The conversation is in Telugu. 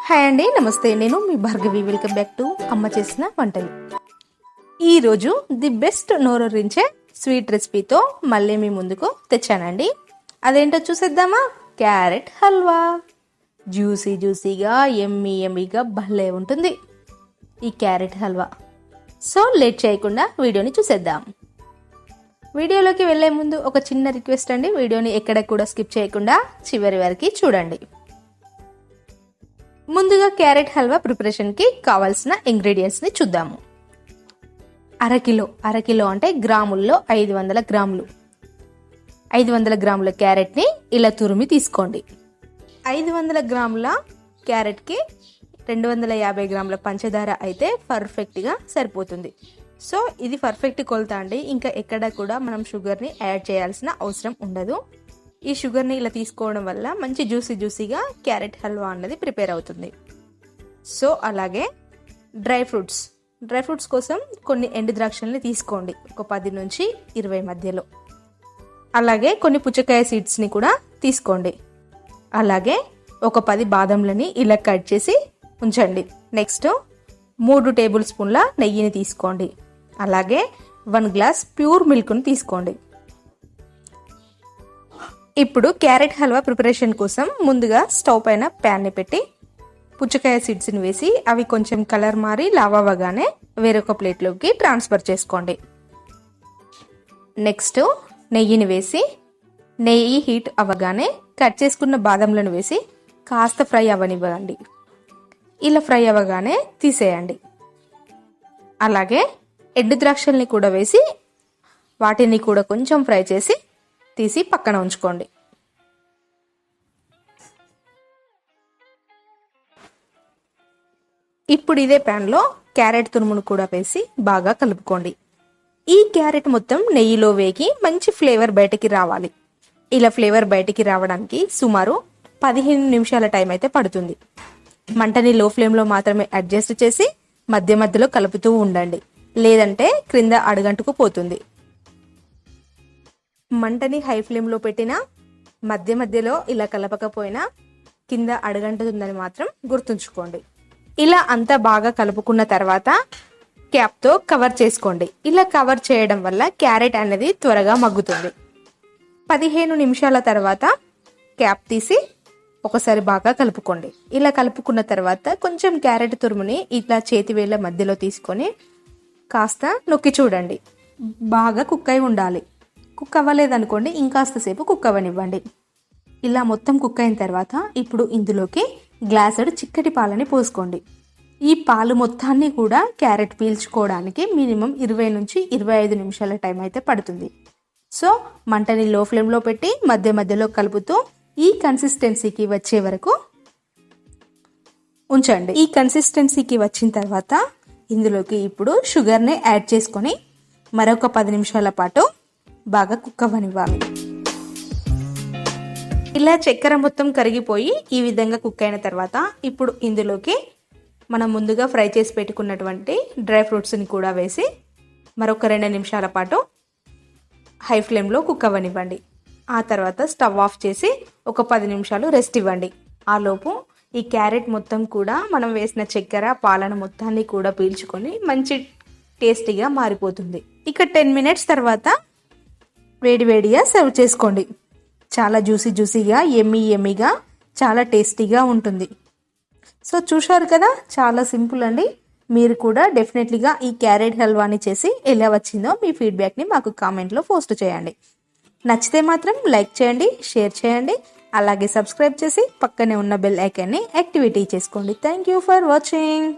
హాయ్ అండి, నమస్తే. నేను మీ భార్గవి. వెల్కమ్ బ్యాక్ టు అమ్మ చేసిన వంటలు. ఈరోజు ది బెస్ట్ నోరూరించే స్వీట్ రెసిపీతో మళ్ళీ మీ ముందుకు తెచ్చానండి. అదేంటో చూసేద్దామా? క్యారెట్ హల్వా. జ్యూసీ జ్యూసీగా ఎమ్మీ ఎమ్మీగా భలే ఉంటుంది ఈ క్యారెట్ హల్వా. సో లేట్ చేయకుండా వీడియోని చూసేద్దాం. వీడియోలోకి వెళ్లే ముందు ఒక చిన్న రిక్వెస్ట్ అండి, వీడియోని ఎక్కడ కూడా స్కిప్ చేయకుండా చివరి వరకు చూడండి. ముందుగా క్యారెట్ హల్వా ప్రిపరేషన్కి కావాల్సిన ఇంగ్రీడియంట్స్ ని చూద్దాము. అరకిలో అంటే గ్రాముల్లో 500 గ్రాములు. 500 గ్రాముల క్యారెట్ని ఇలా తురిమి తీసుకోండి. 500 గ్రాముల క్యారెట్కి 250 గ్రాముల పంచదార అయితే పర్ఫెక్ట్గా సరిపోతుంది. సో ఇది పర్ఫెక్ట్ కొలత అండి. ఇంకా ఎక్కడ కూడా మనం షుగర్ని యాడ్ చేయాల్సిన అవసరం ఉండదు. ఈ షుగర్ని ఇలా తీసుకోవడం వల్ల మంచి జ్యూసీగా క్యారెట్ హల్వా అన్నది ప్రిపేర్ అవుతుంది. సో అలాగే డ్రై ఫ్రూట్స్ కోసం కొన్ని ఎండు ద్రాక్షల్ని తీసుకోండి, ఒక 10 నుంచి 20 మధ్యలో. అలాగే కొన్ని పుచ్చకాయ సీడ్స్ని కూడా తీసుకోండి. అలాగే ఒక 10 బాదంలని ఇలా కట్ చేసి ఉంచండి. నెక్స్ట్ 3 టేబుల్ స్పూన్ల నెయ్యిని తీసుకోండి. అలాగే 1 గ్లాస్ ప్యూర్ మిల్క్ని తీసుకోండి. ఇప్పుడు క్యారెట్ హల్వా ప్రిపరేషన్ కోసం ముందుగా స్టవ్ పైన ప్యాన్ని పెట్టి పుచ్చకాయ సీడ్స్ని వేసి అవి కొంచెం కలర్ మారి లావా అవ్వగానే వేరొక ప్లేట్లోకి ట్రాన్స్ఫర్ చేసుకోండి. నెక్స్ట్ నెయ్యిని వేసి నెయ్యి హీట్ అవ్వగానే కట్ చేసుకున్న బాదంలను వేసి కాస్త ఫ్రై అవ్వనివ్వండి. ఇలా ఫ్రై అవ్వగానే తీసేయండి. అలాగే ఎండు ద్రాక్షల్ని కూడా వేసి వాటిని కూడా కొంచెం ఫ్రై చేసి తీసి పక్కన ఉంచుకోండి. ఇప్పుడు ఇదే ప్యాన్లో క్యారెట్ తురుమును కూడా వేసి బాగా కలుపుకోండి. ఈ క్యారెట్ మొత్తం నెయ్యిలో వేగి మంచి ఫ్లేవర్ బయటికి రావాలి. ఇలా ఫ్లేవర్ బయటికి రావడానికి సుమారు 15 నిమిషాల టైం అయితే పడుతుంది. మంటని లో ఫ్లేమ్లో మాత్రమే అడ్జస్ట్ చేసి మధ్య మధ్యలో కలుపుతూ ఉండండి, లేదంటే క్రింద అడుగంటుకు పోతుంది. మంటని హై ఫ్లేమ్లో పెట్టినా మధ్య మధ్యలో ఇలా కలపకపోయినా కింద అడుగంటుతుందని మాత్రం గుర్తుంచుకోండి. ఇలా అంతా బాగా కలుపుకున్న తర్వాత క్యాప్తో కవర్ చేసుకోండి. ఇలా కవర్ చేయడం వల్ల క్యారెట్ అనేది త్వరగా మగ్గుతుంది. 15 నిమిషాల తర్వాత క్యాప్ తీసి ఒకసారి బాగా కలుపుకోండి. ఇలా కలుపుకున్న తర్వాత కొంచెం క్యారెట్ తురుముని ఇట్లా చేతి వేళ్ళ మధ్యలో తీసుకొని కాస్త నొక్కి చూడండి. బాగా కుక్ అయి ఉండాలి. కుక్ అవ్వలేదనుకోండి, ఇంకాస్త సేపు కుక్ అవ్వనివ్వండి. ఇలా మొత్తం కుక్ అయిన తర్వాత ఇప్పుడు ఇందులోకి గ్లాసుడు చిక్కటి పాలని పోసుకోండి. ఈ పాలు మొత్తాన్ని కూడా క్యారెట్ పీల్చుకోవడానికి మినిమం 20 నుంచి 25 నిమిషాల టైం అయితే పడుతుంది. సో మంటని లో ఫ్లేమ్లో పెట్టి మధ్య మధ్యలో కలుపుతూ ఈ కన్సిస్టెన్సీకి వచ్చే వరకు ఉంచండి. ఈ కన్సిస్టెన్సీకి వచ్చిన తర్వాత ఇందులోకి ఇప్పుడు షుగర్ని యాడ్ చేసుకొని మరొక 10 నిమిషాల పాటు బాగా కుక్ అవ్వనివ్వాలి. ఇలా చక్కెర మొత్తం కరిగిపోయి ఈ విధంగా కుక్ అయిన తర్వాత ఇప్పుడు ఇందులోకి మనం ముందుగా ఫ్రై చేసి పెట్టుకున్నటువంటి డ్రై ఫ్రూట్స్ని కూడా వేసి మరొక 2 నిమిషాల పాటు హై ఫ్లేమ్లో కుక్ అవ్వనివ్వండి. ఆ తర్వాత స్టవ్ ఆఫ్ చేసి ఒక 10 నిమిషాలు రెస్ట్ ఇవ్వండి. ఆలోపు ఈ క్యారెట్ మొత్తం కూడా మనం వేసిన చక్కెర పాలను మొత్తాన్ని కూడా పీల్చుకొని మంచి టేస్టీగా మారిపోతుంది. ఇక 10 మినిట్స్ తర్వాత వేడివేడిగా సర్వ్ చేసుకోండి. చాలా జ్యూసీగా ఎమ్మీగా చాలా టేస్టీగా ఉంటుంది. సో చూశారు కదా, చాలా సింపుల్ అండి. మీరు కూడా డెఫినెట్లీగా ఈ క్యారెట్ హల్వాని చేసి ఎలా వచ్చిందో మీ ఫీడ్బ్యాక్ని మాకు కామెంట్లో పోస్ట్ చేయండి. నచ్చితే మాత్రం లైక్ చేయండి, షేర్ చేయండి, అలాగే సబ్స్క్రైబ్ చేసి పక్కనే ఉన్న బెల్ ఐకాన్ని యాక్టివేట్ చేసుకోండి. Thank you for watching.